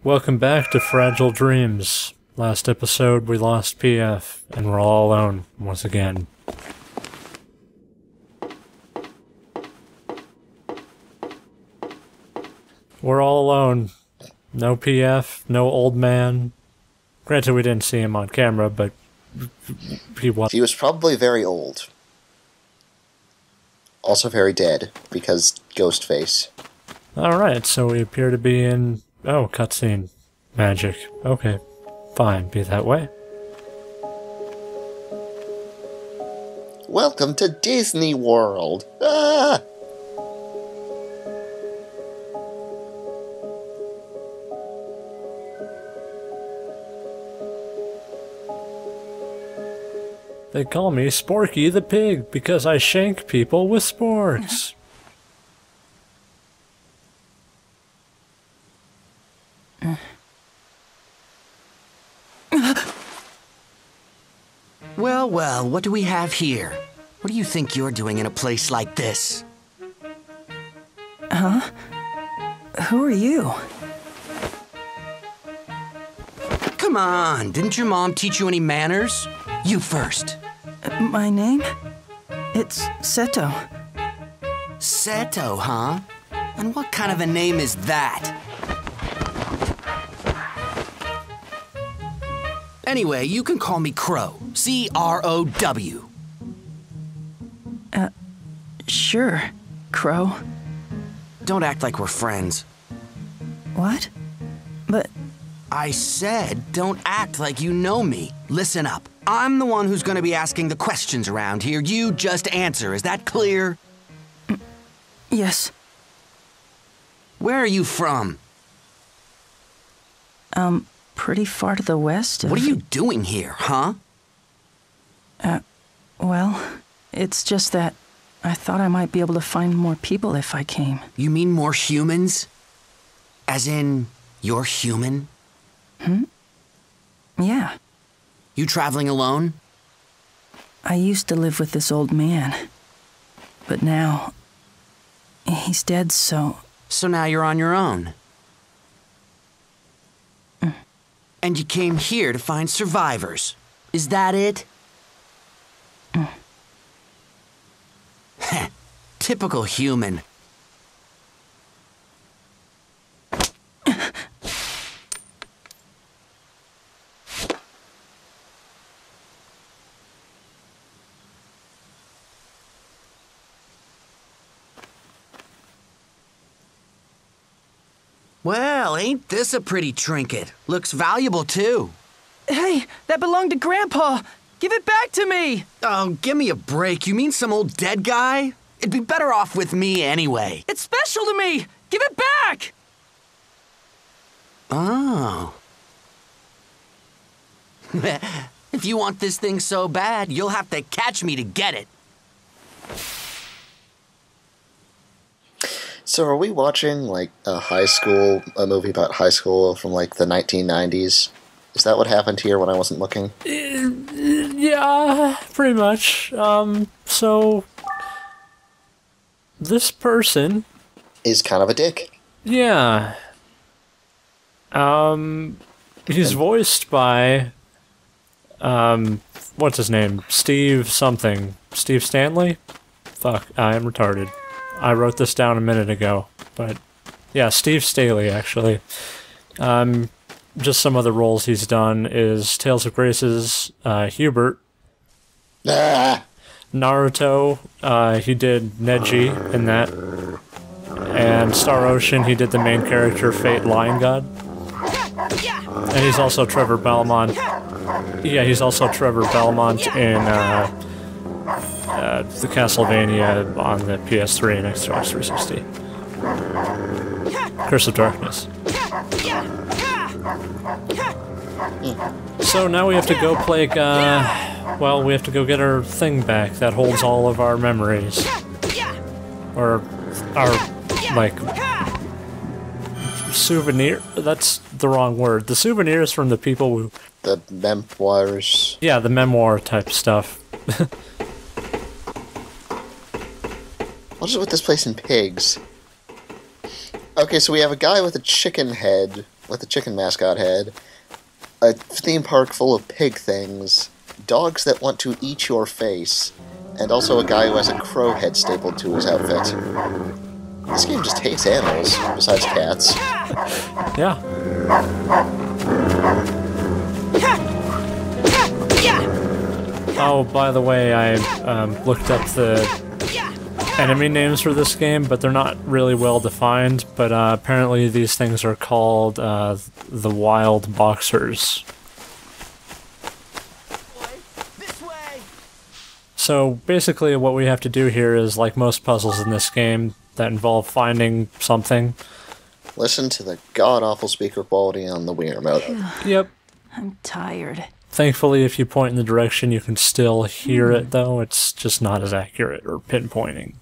Welcome back to Fragile Dreams. Last episode we lost PF, and we're all alone once again. We're all alone. No PF, no old man. Granted, we didn't see him on camera, but he was. He was probably very old. Also very dead, because ghost face. Alright, so we appear to be in... Oh, cutscene. Magic. Okay. Fine, be that way. Welcome to Disney World! Ah! They call me Sporky the Pig because I shank people with sporks. Well, well, what do we have here? What do you think you're doing in a place like this? Huh? Who are you? Come on, didn't your mom teach you any manners? You first. My name? It's Seto. Seto, huh? And what kind of a name is that? Anyway, you can call me Crow. C-R-O-W. Sure, Crow. Don't act like we're friends. What? But... I said, don't act like you know me. Listen up. I'm the one who's gonna be asking the questions around here. You just answer. Is that clear? Yes. Where are you from? Pretty far to the west of... What are you doing here, huh? Well, it's just that I thought I might be able to find more people if I came. You mean more humans? As in, you're human? Yeah. You traveling alone? I used to live with this old man. But now... he's dead, so... So now you're on your own? And you came here to find survivors. Is that it? Typical human. Well, ain't this a pretty trinket? Looks valuable, too. Hey, that belonged to Grandpa! Give it back to me! Oh, give me a break. You mean some old dead guy? It'd be better off with me anyway. It's special to me! Give it back! Oh. If you want this thing so bad, you'll have to catch me to get it. So are we watching, like, a movie about high school from, like, the 1990s? Is that what happened here when I wasn't looking? Yeah, pretty much. So... This person... Is kind of a dick. Yeah. He's voiced by... what's his name? Steve something. Steve Stanley? Fuck, I am retarded. I wrote this down a minute ago, but... Yeah, Steve Staley, actually. Just some other roles he's done is Tales of Grace's Hubert. Ah! Naruto, he did Neji in that. And Star Ocean, he did the main character, Fate Lion God. And he's also Trevor Belmont. Yeah, he's also Trevor Belmont in the Castlevania on the PS3 and Xbox 360. Curse of Darkness. So now we have to go play, well, we have to go get our thing back that holds all of our memories. Or our, like, souvenir? That's the wrong word. The souvenirs from the people who... The memoirs. Yeah, the memoir type stuff. What is it with this place and pigs? Okay, so we have a guy with a chicken head, with a chicken mascot head, a theme park full of pig things, dogs that want to eat your face, and also a guy who has a crow head stapled to his outfit. This game just hates animals, besides cats. Yeah. Oh, by the way, I looked up the enemy names for this game, but they're not really well defined, but apparently these things are called the Wild Boxers. So basically what we have to do here is, like most puzzles in this game that involve finding something. Listen to the god-awful speaker quality on the Wii remote. Yep. I'm tired. Thankfully, if you point in the direction, you can still hear it, though. It's just not as accurate or pinpointing.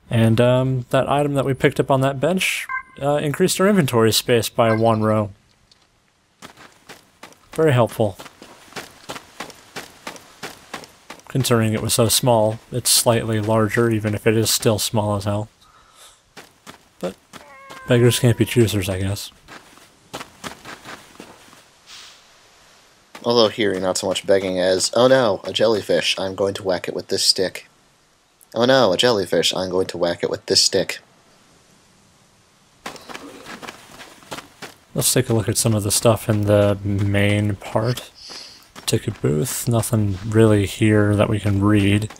And that item that we picked up on that bench increased our inventory space by 1 row. Very helpful. Considering it was so small, it's slightly larger, even if it is still small as hell. But beggars can't be choosers, I guess. Although here, you're not so much begging as, oh no, a jellyfish, I'm going to whack it with this stick. Oh no, a jellyfish, I'm going to whack it with this stick. Let's take a look at some of the stuff in the main part. Ticket booth, nothing really here that we can read.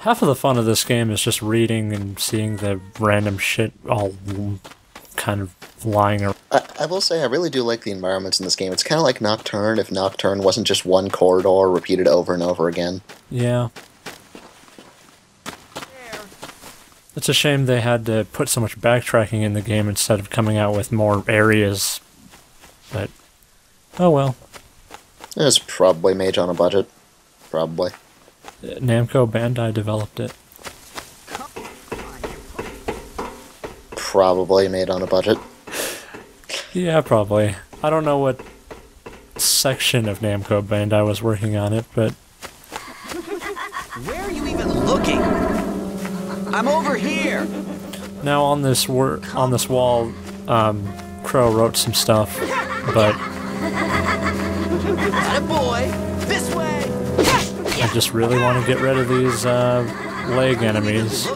Half of the fun of this game is just reading and seeing the random shit all kind of lying around. I will say I really do like the environments in this game. It's kind of like Nocturne if Nocturne wasn't just one corridor repeated over and over again. Yeah. It's a shame they had to put so much backtracking in the game instead of coming out with more areas. But, oh well. It was probably made on a budget. Probably. Namco Bandai developed it. Probably made on a budget. Yeah, probably. I don't know what section of Namco Bandai was working on it, but... Where are you even looking? I'm over here! Now on this wall, Crow wrote some stuff, but... Attaboy! This way! I just really want to get rid of these leg enemies.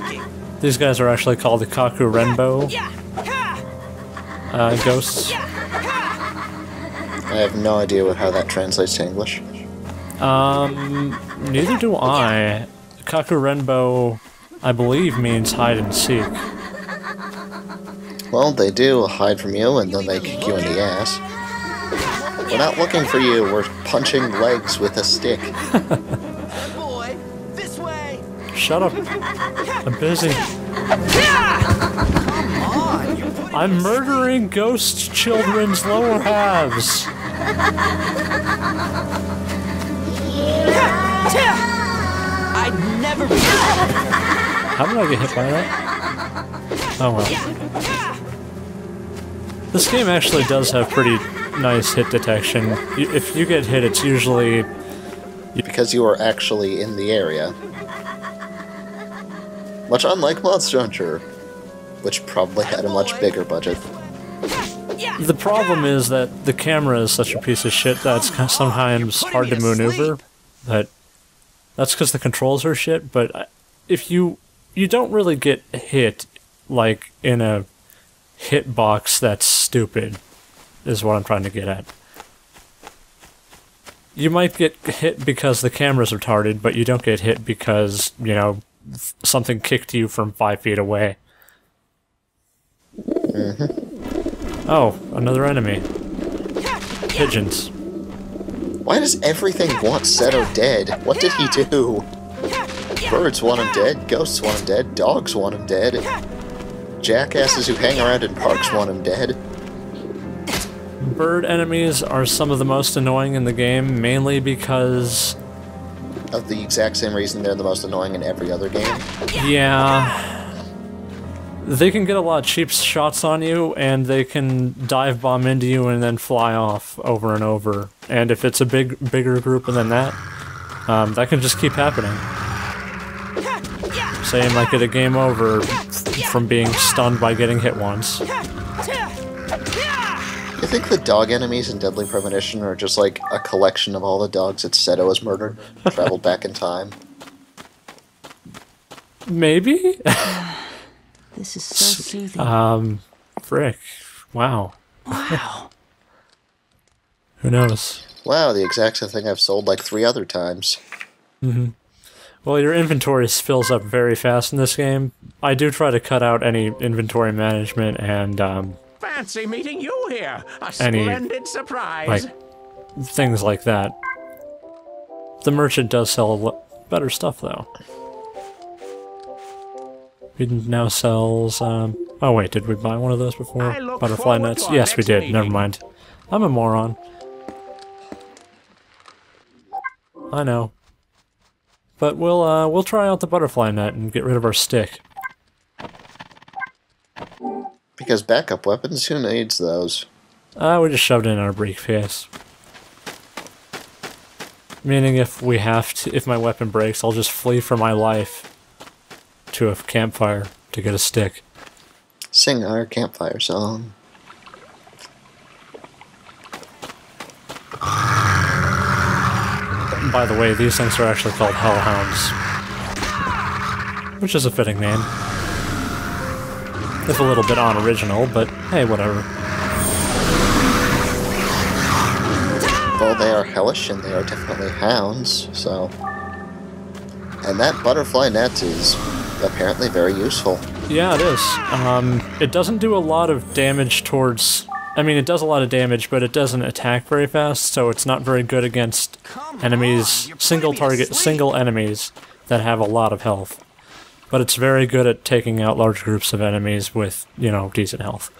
These guys are actually called the Kaku Renbo ghosts. I have no idea how that translates to English. Neither do I. Kaku Renbo, I believe, means hide and seek. Well, they do hide from you and then they kick you in the ass. We're not looking for you, we're punching legs with a stick. Boy, this way! Shut up. I'm busy. I'm murdering ghost children's lower halves. I'd never be. How did I get hit by that? Oh well. This game actually does have pretty nice hit detection. If you get hit, it's usually... Because you are actually in the area. Much unlike Monster Hunter, which probably had a much bigger budget. The problem is that the camera is such a piece of shit that it's sometimes hard to maneuver. But that's because the controls are shit, but if you don't really get hit, like, in a hitbox that's stupid, is what I'm trying to get at. You might get hit because the camera's retarded, but you don't get hit because, you know, something kicked you from 5 feet away. Oh, another enemy. Pigeons. Why does everything want Seto dead? What did he do? Birds want him dead, ghosts want him dead, dogs want him dead. Jackasses who hang around in parks want him dead. Bird enemies are some of the most annoying in the game, mainly because... Of the exact same reason they're the most annoying in every other game. Yeah. They can get a lot of cheap shots on you, and they can dive bomb into you and then fly off over and over. And if it's a bigger group than that, that can just keep happening. Say, like at a game over, from being stunned by getting hit once. You think the dog enemies in Deadly Premonition are just like a collection of all the dogs that Seto has murdered, traveled back in time? Maybe? This is so soothing. Frick. Wow. Wow. Who knows? Wow, the exact same thing I've sold like 3 other times. Well, your inventory fills up very fast in this game. I do try to cut out any inventory management and, Fancy meeting you here. A Any, splendid surprise. like, things like that. The merchant does sell better stuff, though. He now sells, oh wait, did we buy one of those before? I look Butterfly forward nets? to our Yes, we next did. meeting. Never mind. I'm a moron. I know. But we'll try out the butterfly net and get rid of our stick. Because backup weapons, who needs those? We just shoved it in our briefcase. Meaning if my weapon breaks, I'll just flee for my life to a campfire to get a stick. Sing our campfire song. By the way, these things are actually called hellhounds. Which is a fitting name. It's a little bit unoriginal, but hey, whatever. Well, they are hellish and they are definitely hounds, so... And that butterfly net is apparently very useful. Yeah, it is. It doesn't do a lot of damage towards... I mean, it does a lot of damage, but it doesn't attack very fast, so it's not very good against enemies, single enemies that have a lot of health. But it's very good at taking out large groups of enemies with, you know, decent health.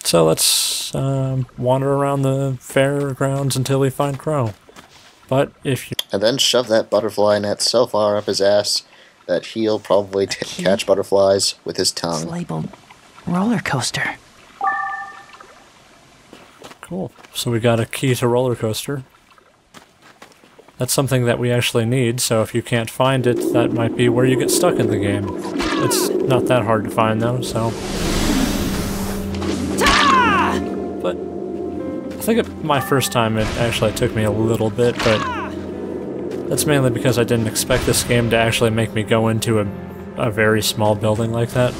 So let's wander around the fairgrounds until we find Crow. But if you... And then shove that butterfly net so far up his ass that he'll probably catch butterflies with his It's tongue. labeled roller coaster. Cool. So we got a key to roller coaster. That's something that we actually need, so if you can't find it, that might be where you get stuck in the game. It's not that hard to find, though, so... But... I think my first time it actually took me a little bit, but... That's mainly because I didn't expect this game to actually make me go into a very small building like that.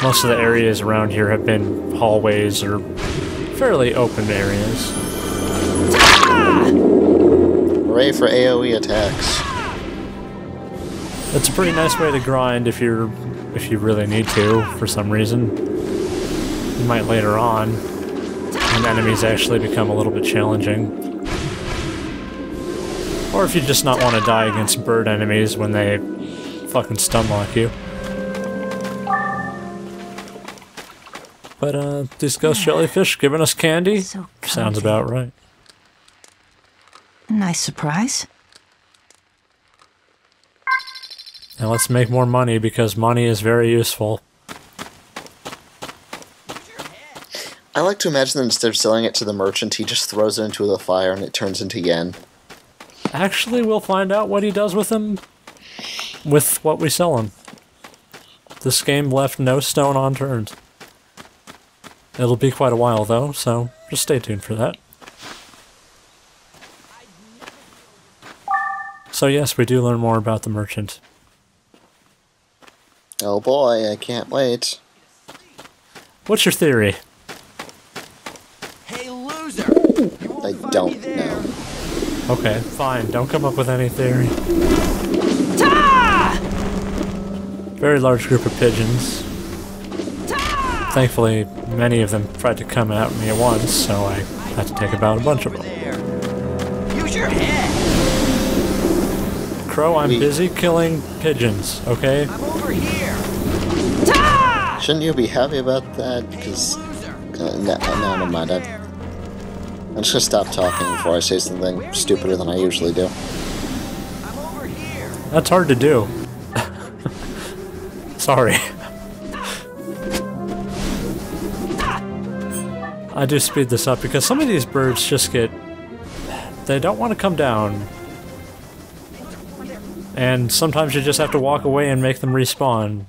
Most of the areas around here have been hallways or fairly open areas. Hooray for AoE attacks. It's a pretty nice way to grind if you really need to, for some reason. You might later on, when enemies actually become a little bit challenging. Or if you just not want to die against bird enemies when they fucking stunlock you. But, these ghost jellyfish giving us candy? So Sounds cozy. about right. Nice surprise. Now let's make more money, because money is very useful. I like to imagine that instead of selling it to the merchant, he just throws it into the fire and it turns into yen. Actually, we'll find out what he does with them with what we sell him. This game left no stone unturned. It'll be quite a while, though, so just stay tuned for that. So yes, we do learn more about the merchant. Oh boy, I can't wait. What's your theory? Hey, loser! I don't know. Okay, fine. Don't come up with any theory. Very large group of pigeons. Thankfully, many of them tried to come at me at once, so I had to take about a bunch of them. Use your head! Crow, I'm busy killing pigeons, okay? I'm over here! Shouldn't you be happy about that? Because... no, never mind. I'm just gonna stop talking before I say something stupider than I usually do. I'm over here! That's hard to do. Sorry. I do speed this up because some of these birds just get... They don't want to come down. And sometimes you just have to walk away and make them respawn.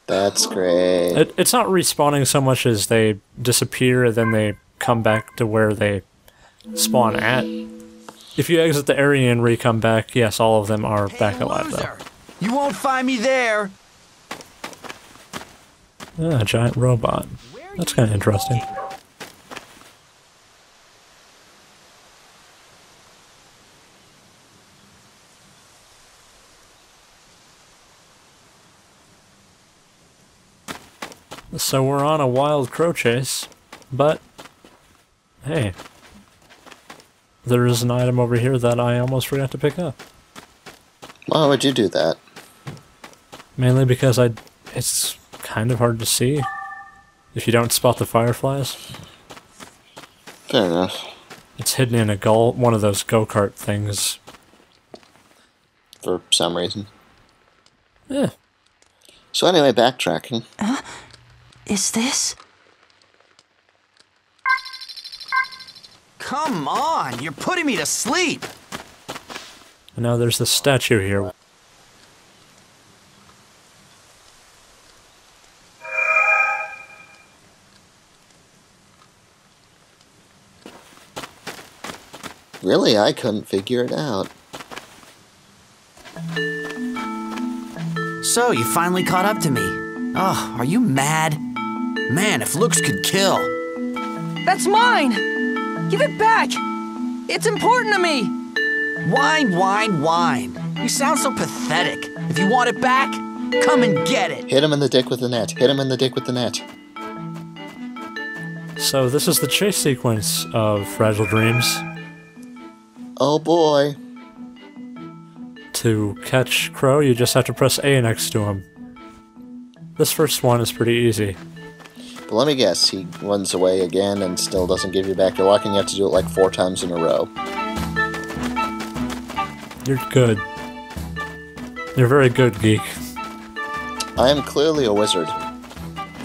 That's great. It's not respawning so much as they disappear and then they come back to where they spawn at. If you exit the area and re-come back, yes, all of them are back alive though. You won't find me there. Ah, a giant robot. That's kind of interesting. So we're on a wild crow chase, but hey, there is an item over here that I almost forgot to pick up. Why would you do that? Mainly because it's kind of hard to see if you don't spot the fireflies. Fair enough. It's hidden in a one of those go-kart things. For some reason. Yeah. So anyway, backtracking. Is this? Come on, you're putting me to sleep. And now there's this statue here. Really, I couldn't figure it out. So, you finally caught up to me. Oh, are you mad? Man, if looks could kill. That's mine! Give it back! It's important to me! Whine, whine, whine. You sound so pathetic. If you want it back, come and get it. Hit him in the dick with the net. Hit him in the dick with the net. So this is the chase sequence of Fragile Dreams. Oh boy. To catch Crow, you just have to press A next to him. This first one is pretty easy. But let me guess, he runs away again and still doesn't give you back your luck, and you have to do it like 4 times in a row. You're good. You're very good, geek. I am clearly a wizard.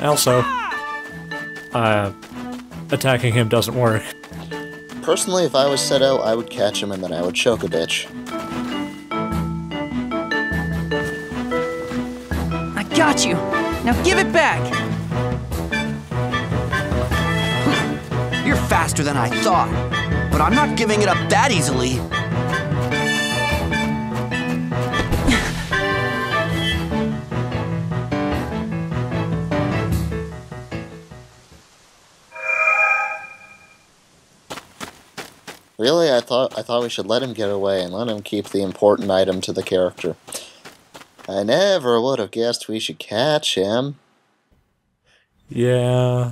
Also, attacking him doesn't work. Personally, if I was Seto, I would catch him and then I would choke a bitch. I got you! Now give it back! You're faster than I thought, but I'm not giving it up that easily. Really, I thought we should let him get away and let him keep the important item to the character. I never would have guessed we should catch him. Yeah.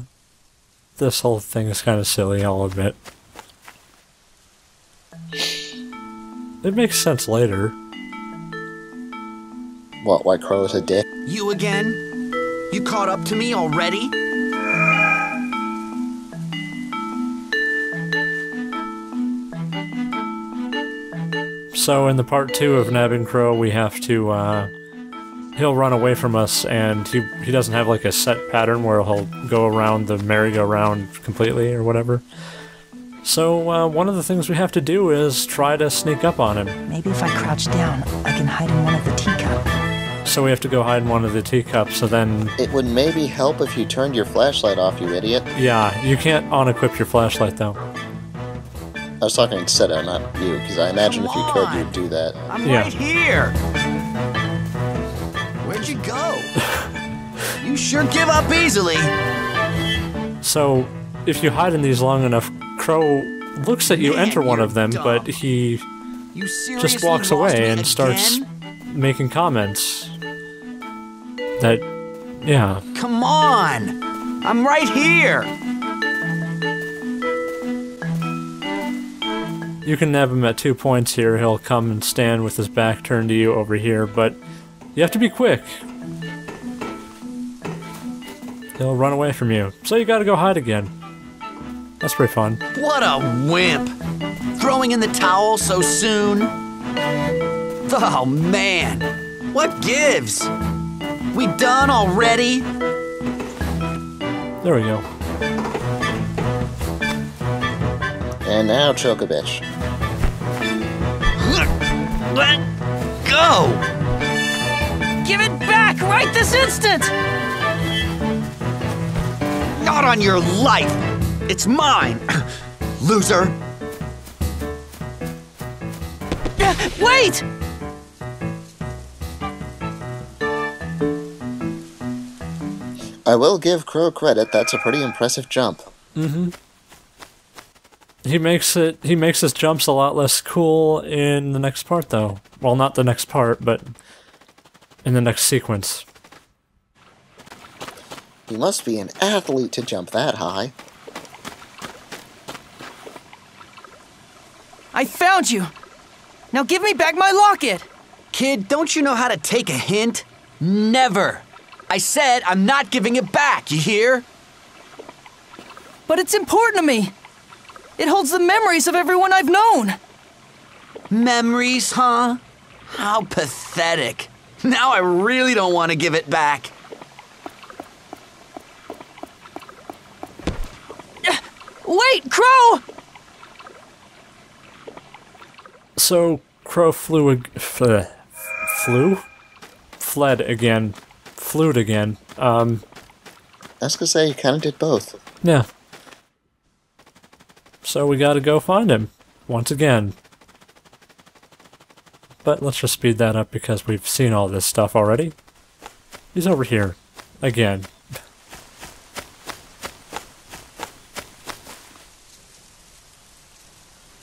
This whole thing is kind of silly, I'll admit. It makes sense later. What, why Crow's a dick? You again? You caught up to me already? So in the part 2 of Nabbing Crow, we have to, he'll run away from us, and he doesn't have like a set pattern where he'll go around the merry-go-round completely or whatever. So one of the things we have to do is try to sneak up on him. Maybe if I crouch down, I can hide in one of the teacups. So we have to go hide in one of the teacups, so then... It would maybe help if you turned your flashlight off, you idiot. Yeah, you can't unequip your flashlight though. I was talking to Seto, not you, because I imagine if you could, you'd do that. I'm Yeah. right here. Where'd you go? You sure give up easily. So, if you hide in these long enough, Crow looks at you Man, enter one you're of them, dumb. but he You seriously just walks lost away me and starts again? making comments that, yeah. Come on! I'm right here! You can nab him at 2 points here. He'll come and stand with his back turned to you over here, but you have to be quick. He'll run away from you, so you gotta go hide again. That's pretty fun. What a wimp! Throwing in the towel so soon? Oh man! What gives? We done already? There we go. And now choke a bitch. go! Give it back right this instant! Not on your life! It's mine! Loser! Wait! I will give Crow credit, that's a pretty impressive jump. Mm-hmm. He makes his jumps a lot less cool in the next part, though. Well, not the next part, but in the next sequence. You must be an athlete to jump that high. I found you! Now give me back my locket! Kid, don't you know how to take a hint? Never! I said I'm not giving it back, you hear? But it's important to me! It holds the memories of everyone I've known! Memories, huh? How pathetic. Now I really don't want to give it back. Wait, Crow! So, Crow fled again. Flued again. I was gonna say, you kinda did both. Yeah. So we gotta go find him. Once again. But let's just speed that up because we've seen all this stuff already. He's over here. Again.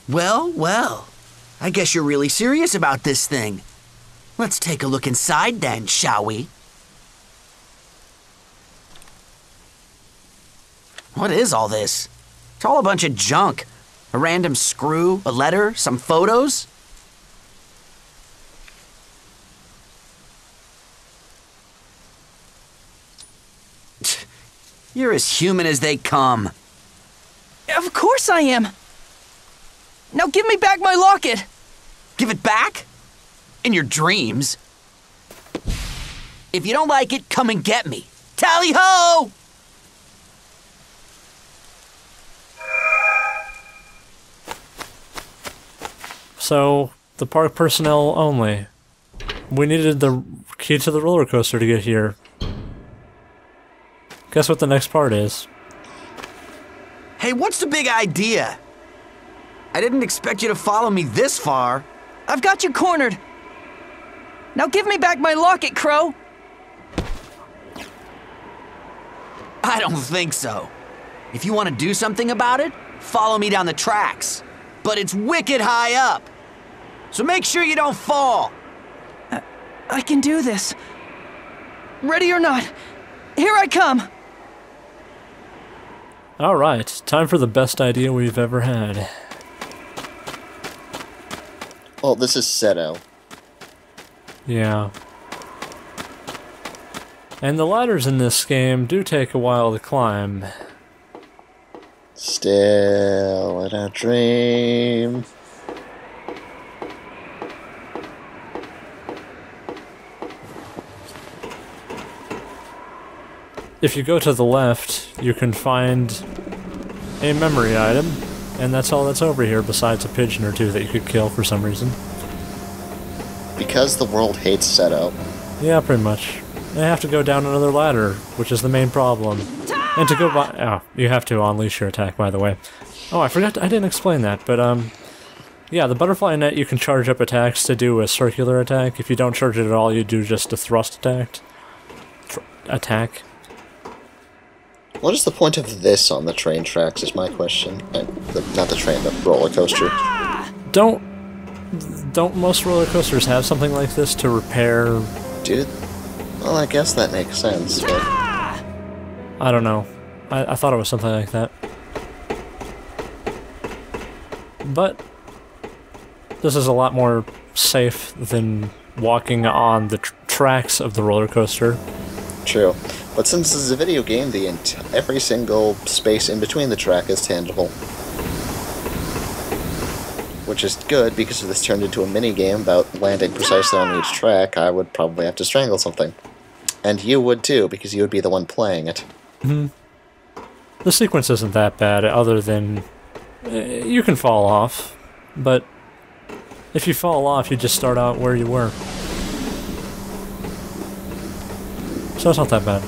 Well, well. I guess you're really serious about this thing. Let's take a look inside then, shall we? What is all this? It's all a bunch of junk. A random screw, a letter, some photos. You're as human as they come. Of course I am! Now give me back my locket! Give it back? In your dreams? If you don't like it, come and get me. Tally-ho! So, the park personnel only. We needed the key to the roller coaster to get here. Guess what the next part is? Hey, what's the big idea? I didn't expect you to follow me this far. I've got you cornered! Now give me back my locket, Crow! I don't think so. If you want to do something about it, follow me down the tracks. But it's wicked high up. So make sure you don't fall. I can do this. Ready or not, here I come! Alright, time for the best idea we've ever had. Well, this is Seto. Yeah. And the ladders in this game do take a while to climb. Still in a dream. If you go to the left, you can find a memory item, and that's all that's over here besides a pigeon or two that you could kill for some reason. Because the world hates Seto. Yeah, pretty much. I have to go down another ladder, which is the main problem. And to go by... Oh, you have to unleash your attack, by the way. Oh, I forgot I didn't explain that, but, yeah, the butterfly net, you can charge up attacks to do a circular attack. If you don't charge it at all, you do just a thrust attack. What is the point of this on the train tracks, is my question. Not the train, the roller coaster. Don't most roller coasters have something like this to repair... Dude, well, I guess that makes sense, but... I don't know. I thought it was something like that. But this is a lot more safe than walking on the tracks of the roller coaster. True. But since this is a video game, every single space in between the track is tangible. Which is good, because if this turned into a mini-game about landing precisely on each track, I would probably have to strangle something. And you would too, because you would be the one playing it. Mm-hmm. The sequence isn't that bad, other than... you can fall off, but if you fall off, you just start out where you were. So it's not that bad.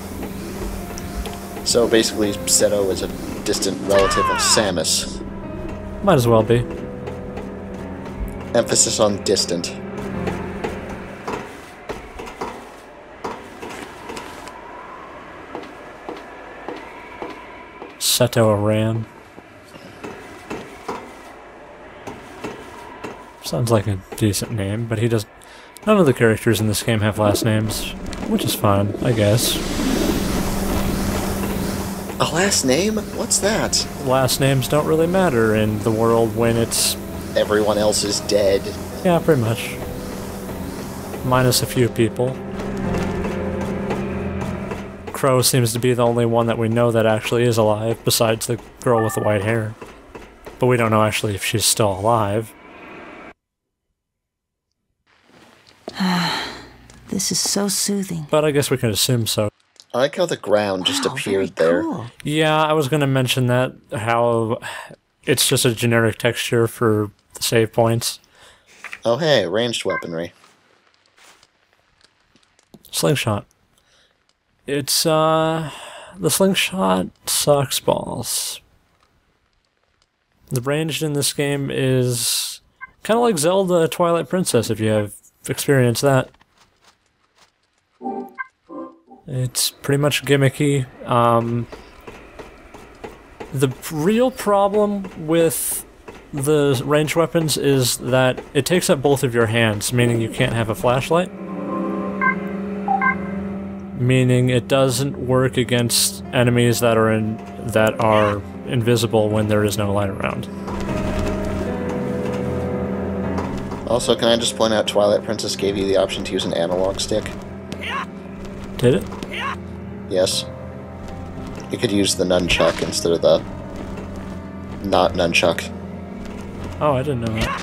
So basically, Seto is a distant relative of Samus. Might as well be. Emphasis on distant. Seto Aran. Sounds like a decent name, but he does. None of the characters in this game have last names, which is fine, I guess. A last name? What's that? Last names don't really matter in the world when it's... Everyone else is dead. Yeah, pretty much. Minus a few people. Crow seems to be the only one that we know that actually is alive, besides the girl with the white hair. But we don't know actually if she's still alive. This is so soothing. But I guess we can assume so. I like how the ground just appeared there. Cool. Yeah, I was going to mention that, how it's just a generic texture for the save points. Oh hey, ranged weaponry. Slingshot. It's, the slingshot sucks balls. The ranged in this game is kind of like Zelda Twilight Princess, if you have experienced that. It's pretty much gimmicky. The real problem with the ranged weapons is that it takes up both of your hands, meaning you can't have a flashlight. Meaning it doesn't work against enemies that are invisible when there is no light around. Also, can I just point out Twilight Princess gave you the option to use an analog stick? Did it? Yes. You could use the nunchuck instead of the... not nunchuck. Oh, I didn't know that.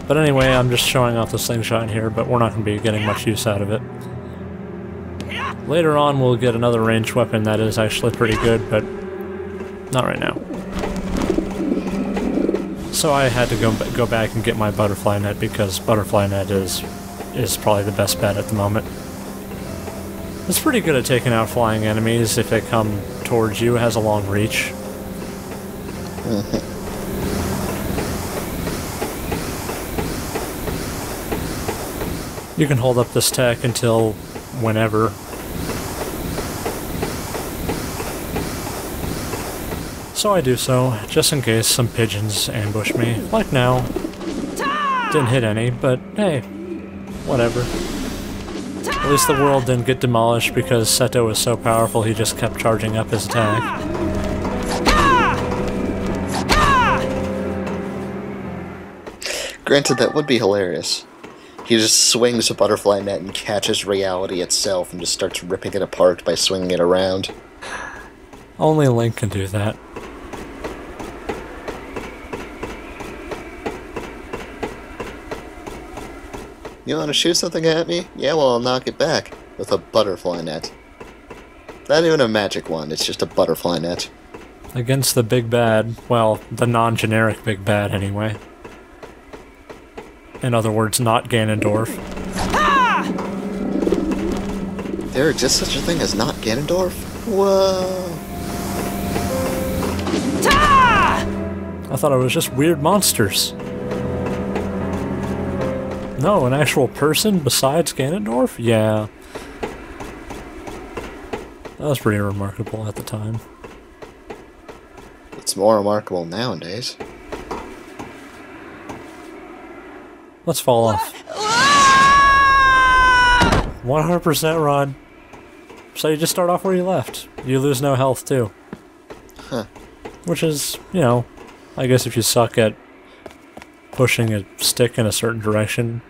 But anyway, I'm just showing off the slingshot here, but we're not going to be getting much use out of it. Later on, we'll get another ranged weapon that is actually pretty good, but not right now. So I had to go back and get my butterfly net, because butterfly net is probably the best bet at the moment. It's pretty good at taking out flying enemies if they come towards you. It has a long reach. You can hold up this tech until whenever. So I do so, just in case some pigeons ambush me. Like now. Didn't hit any, but hey, whatever. At least the world didn't get demolished because Seto was so powerful he just kept charging up his attack. Granted, that would be hilarious. He just swings a butterfly net and catches reality itself and just starts ripping it apart by swinging it around. Only Link can do that. You want to shoot something at me? Yeah, well, I'll knock it back with a butterfly net. Not even a magic one, it's just a butterfly net. Against the big bad, well, the non-generic big bad anyway. In other words, not Ganondorf. There exists such a thing as not Ganondorf? Whoa. I thought it was just weird monsters. No, an actual person besides Ganondorf? Yeah. That was pretty remarkable at the time. It's more remarkable nowadays. Let's fall off. 100% run. So you just start off where you left. You lose no health too. Huh. Which is, you know, I guess if you suck at pushing a stick in a certain direction,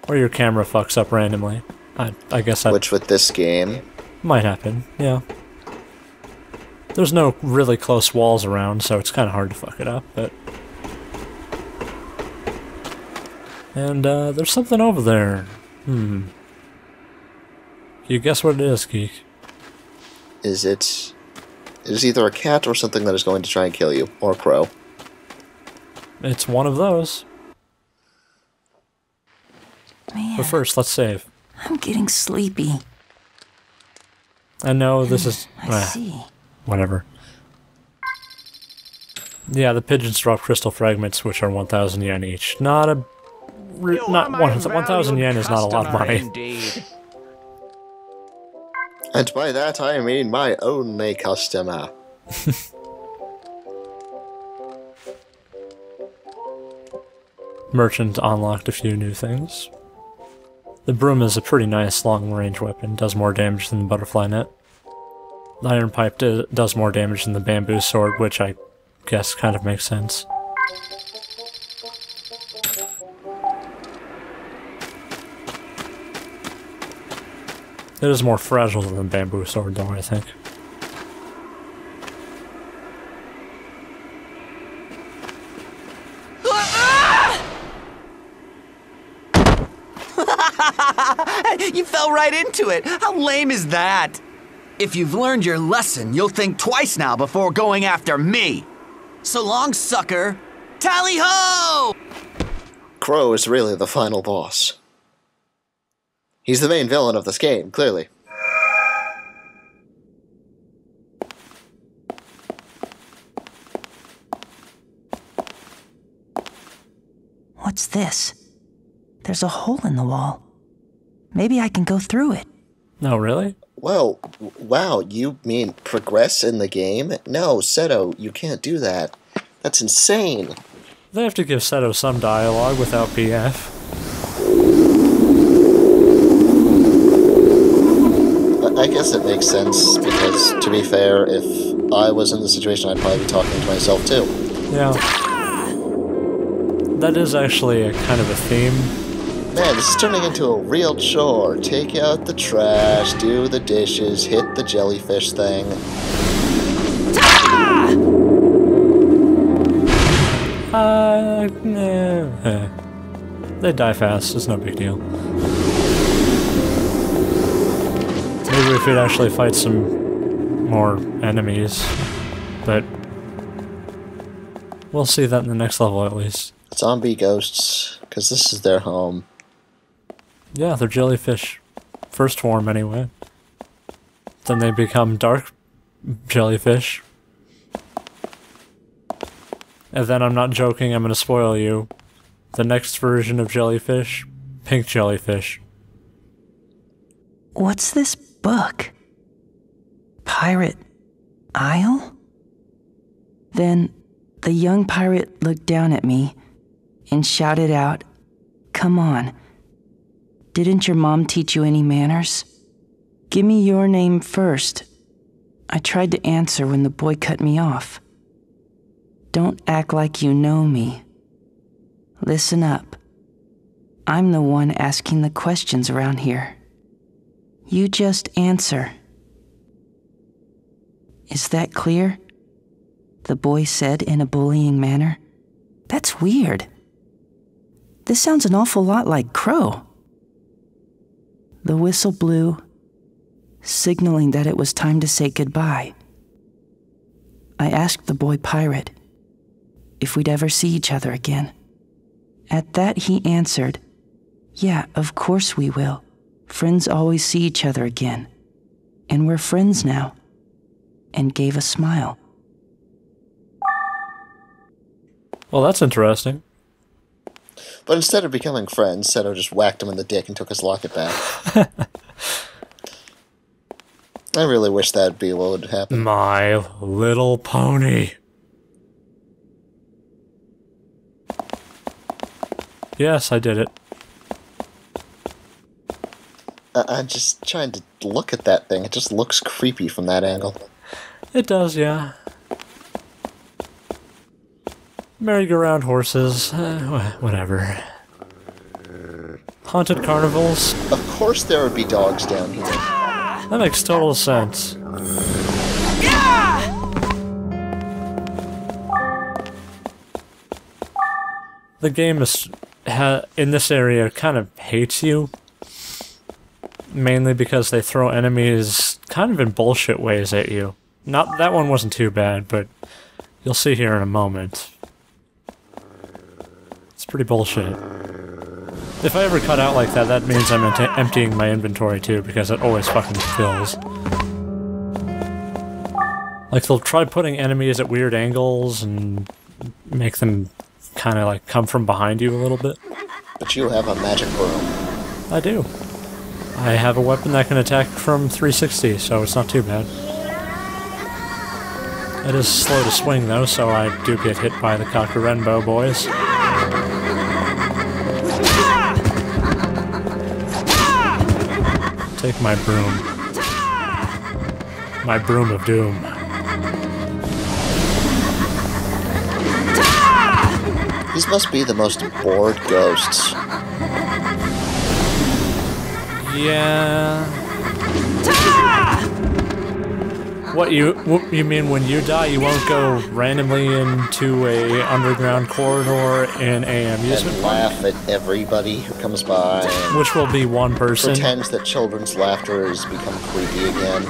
or your camera fucks up randomly. I guess that... Which with this game... might happen, yeah. There's no really close walls around, so it's kind of hard to fuck it up, but... And, there's something over there. Can you guess what it is, Geek? Is it... It is either a cat or something that is going to try and kill you. Or a crow. It's one of those. Man, But first, let's save. I'm getting sleepy. I know this is... I see. Whatever. Yeah, the pigeons drop crystal fragments, which are 1,000 yen each. Not a... Not 1,000 yen is not a lot of money. Indeed. And by that I mean my only customer. Merchant unlocked a few new things. The broom is a pretty nice long-range weapon, does more damage than the butterfly net. The iron pipe does more damage than the bamboo sword, which I guess kind of makes sense. It is more fragile than the bamboo sword, though, I think. You fell right into it. How lame is that? If you've learned your lesson, you'll think twice now before going after me. So long, sucker. Tally-ho! Crow is really the final boss. He's the main villain of this game, clearly. What's this? There's a hole in the wall. Maybe I can go through it. No, really? Well, wow, you mean progress in the game? No, Seto, you can't do that. That's insane. They have to give Seto some dialogue without PF. I guess it makes sense, because, to be fair, if I was in the situation, I'd probably be talking to myself, too. Yeah. That is actually a kind of a theme. Man, this is turning into a real chore. Take out the trash, do the dishes, hit the jellyfish thing. They die fast, it's no big deal. Maybe we could actually fight some more enemies, but we'll see that in the next level at least. Zombie ghosts, because this is their home. Yeah, they're jellyfish. First form, anyway. Then they become dark jellyfish. And then, I'm not joking, I'm gonna spoil you. The next version of jellyfish, pink jellyfish. What's this book? Pirate Isle? Then the young pirate looked down at me and shouted out, "Come on. Didn't your mom teach you any manners? Give me your name first." I tried to answer when the boy cut me off. "Don't act like you know me. Listen up. I'm the one asking the questions around here. You just answer." "Is that clear?" the boy said in a bullying manner. "That's weird. This sounds an awful lot like Crow." The whistle blew, signaling that it was time to say goodbye. I asked the boy pirate if we'd ever see each other again. At that, he answered, "Yeah, of course we will. Friends always see each other again. And we're friends now," and gave a smile. Well, that's interesting. But instead of becoming friends, Seto just whacked him in the dick and took his locket back. I really wish that'd be what would happen. My Little Pony. Yes, I did it. I'm just trying to look at that thing. It just looks creepy from that angle. It does, yeah. Merry-go-round horses, whatever. Haunted carnivals. Of course there would be dogs down here. That makes total sense. The game is in this area kind of hates you. Mainly because they throw enemies kind of in bullshit ways at you. Not that one wasn't too bad, but you'll see here in a moment. It's pretty bullshit. If I ever cut out like that, that means I'm emptying my inventory too, because it always fucking fills. Like, they'll try putting enemies at weird angles and make them kind of like come from behind you a little bit. But you have a magic broom. I do. I have a weapon that can attack from 360, so it's not too bad. It is slow to swing though, so I do get hit by the Cockarenbo boys. Take my broom. My broom of doom. These must be the most bored ghosts. Yeah. What you mean when you die, you won't go randomly into a underground corridor in a amusement And park? laugh at everybody who comes by and Which will be one person. pretends that children's laughter has become creepy again.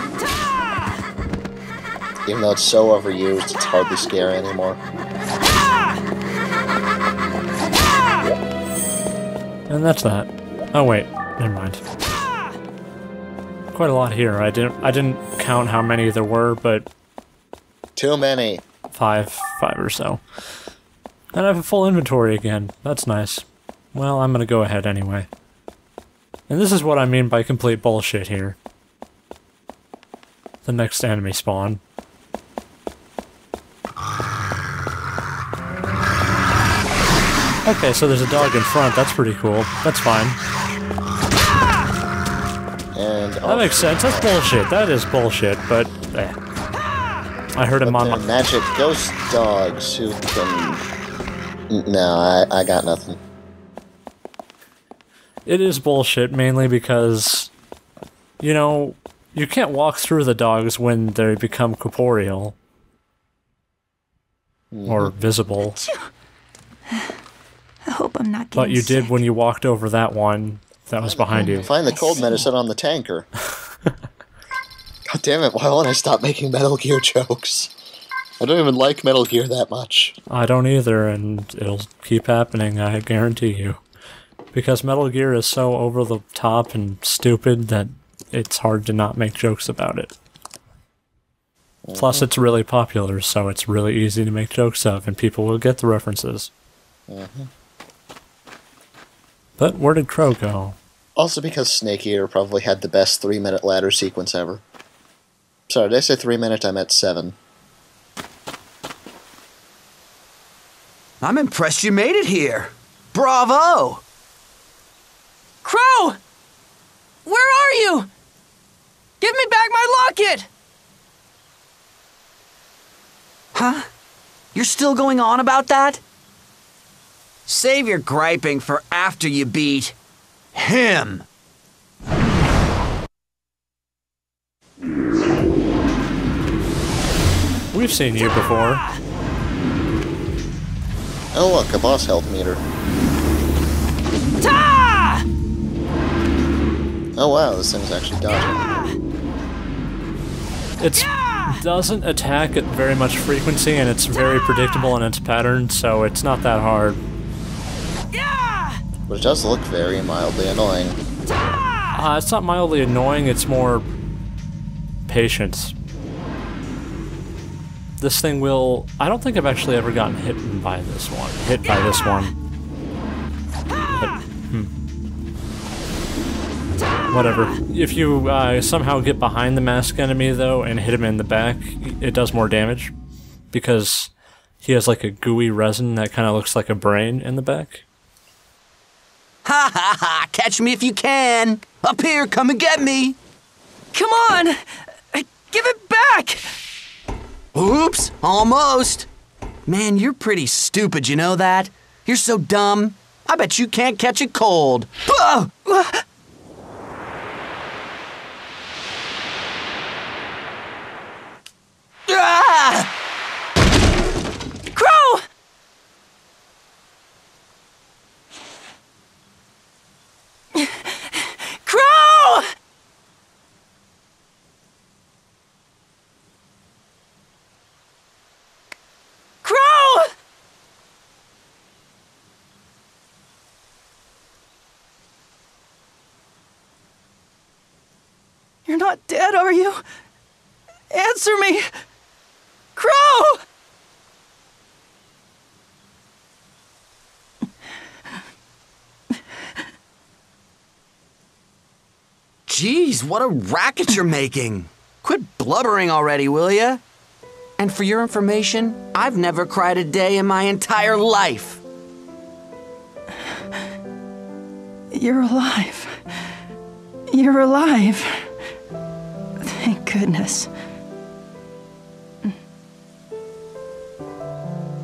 Even though it's so overused, it's hardly scary anymore. And that's that. Oh wait, never mind. Quite a lot here. I didn't count how many there were, but Too many. five or so. And I have a full inventory again. That's nice. Well, I'm gonna go ahead anyway. And this is what I mean by complete bullshit here. The next enemy spawn. Okay, so there's a dog in front. That's pretty cool. That's fine. And That makes sense. That's bullshit. That is bullshit, but eh. I heard him on they're my... magic ghost dogs who can... No, I got nothing. It is bullshit, mainly because, you know, you can't walk through the dogs when they become corporeal. Or visible. I hope I'm not getting But you did sick. when you walked over that one that was behind you. Find the cold medicine on the tanker. God damn it, why won't I stop making Metal Gear jokes? I don't even like Metal Gear that much. I don't either, and it'll keep happening, I guarantee you. Because Metal Gear is so over the top and stupid that it's hard to not make jokes about it. Plus, it's really popular, so it's really easy to make jokes of, and people will get the references. But where did Crow go? Also because Snake Eater probably had the best 3-minute ladder sequence ever. Sorry, did I say 3 minute? I meant 7. I'm impressed you made it here. Bravo! Crow! Where are you? Give me back my locket! Huh? You're still going on about that? Save your griping for after you beat him. We've seen you before. Oh look, a boss health meter. Ta! Oh wow, this thing's actually dodging. It doesn't attack at very much frequency, and it's very predictable in its pattern, so it's not that hard. But it does look very mildly annoying. It's not mildly annoying, it's more patience. This thing will... I don't think I've actually ever gotten hit by this one. Whatever. If you somehow get behind the masked enemy, though, and hit him in the back, it does more damage. Because he has like a gooey resin that kind of looks like a brain in the back. Ha ha ha! Catch me if you can! Up here, come and get me! Come on! Give it back! Oops! Almost! Man, you're pretty stupid, you know that? You're so dumb. I bet you can't catch a cold. Ah! Ah! Crow! Crow! Crow! You're not dead, are you? Answer me! Crow! Jeez, what a racket you're making. Quit blubbering already, will ya? And for your information, I've never cried a day in my entire life. You're alive. You're alive. Thank goodness.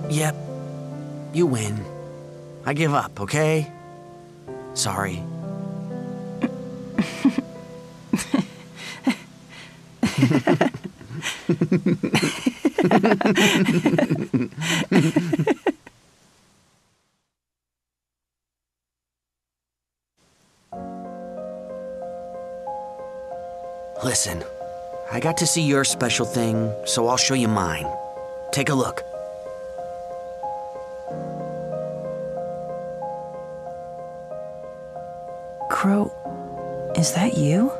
Yep, you win. I give up, okay? Sorry. Listen, I got to see your special thing, so I'll show you mine. Take a look. Crow, is that you?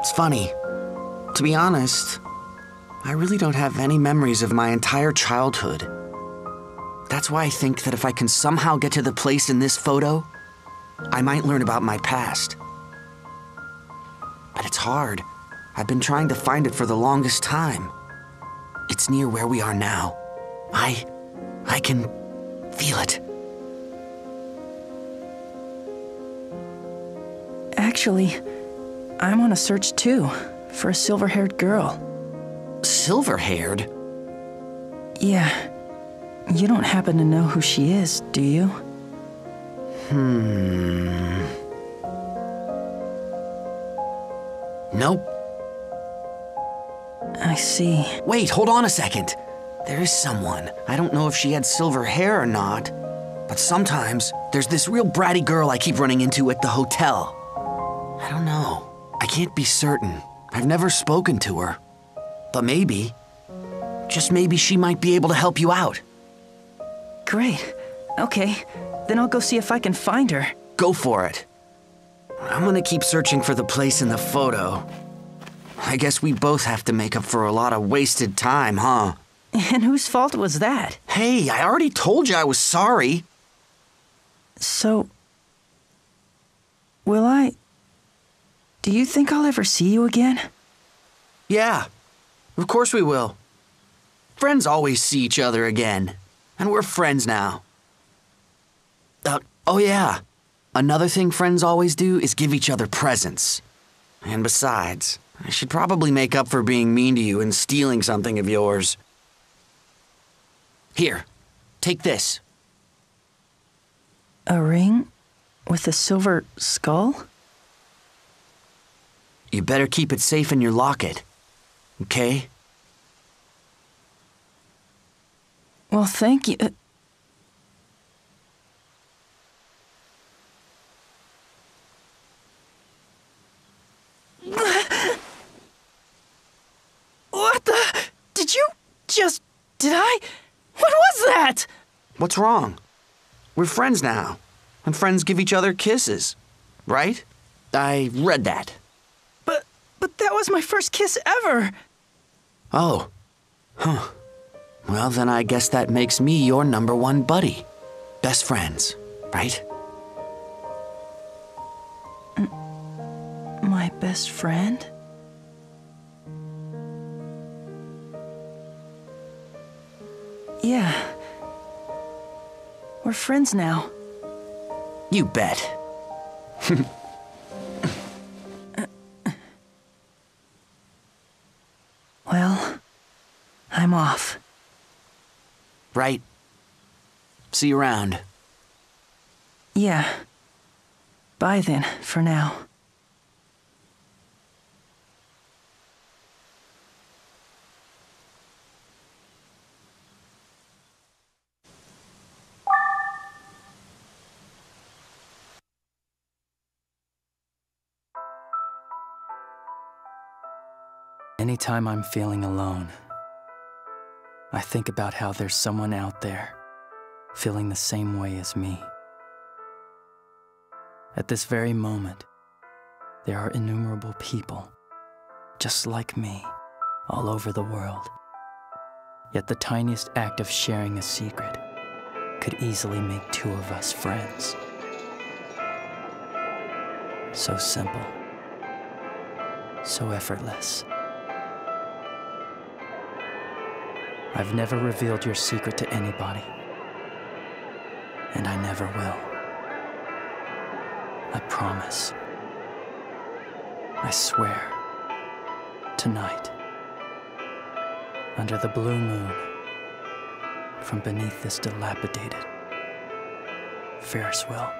It's funny. To be honest, I really don't have any memories of my entire childhood. That's why I think that if I can somehow get to the place in this photo, I might learn about my past. But it's hard. I've been trying to find it for the longest time. It's near where we are now. I can feel it. Actually, I'm on a search too, for a silver-haired girl. Silver-haired? Yeah. You don't happen to know who she is, do you? Nope. I see. Wait, hold on a second. There is someone. I don't know if she had silver hair or not, but sometimes there's this real bratty girl I keep running into at the hotel. I don't know. I can't be certain. I've never spoken to her. But maybe, just maybe she might be able to help you out. Great. Okay, then I'll go see if I can find her. Go for it. I'm gonna keep searching for the place in the photo. I guess we both have to make up for a lot of wasted time, huh? And whose fault was that? Hey, I already told you I was sorry. So, do you think I'll ever see you again? Yeah, of course we will. Friends always see each other again. And we're friends now. Oh yeah. Another thing friends always do is give each other presents. And besides, I should probably make up for being mean to you and stealing something of yours. Here, take this. A ring with a silver skull? You better keep it safe in your locket, okay? Well, thank you. What the? Did you just... Did I? What was that? What's wrong? We're friends now, and friends give each other kisses, right? I read that. But that was my first kiss ever. Oh. Huh. Well, then I guess that makes me your #1 buddy. Best friends, right? My best friend? Yeah. We're friends now. You bet. Well, I'm off. Right. See you around. Yeah. Bye then, for now. Anytime I'm feeling alone, I think about how there's someone out there feeling the same way as me. At this very moment, There are innumerable people, just like me, all over the world. Yet the tiniest act of sharing a secret could easily make two of us friends. So simple, so effortless. I've never revealed your secret to anybody, and I never will. I promise. I swear. Tonight, under the blue moon, from beneath this dilapidated Ferris wheel.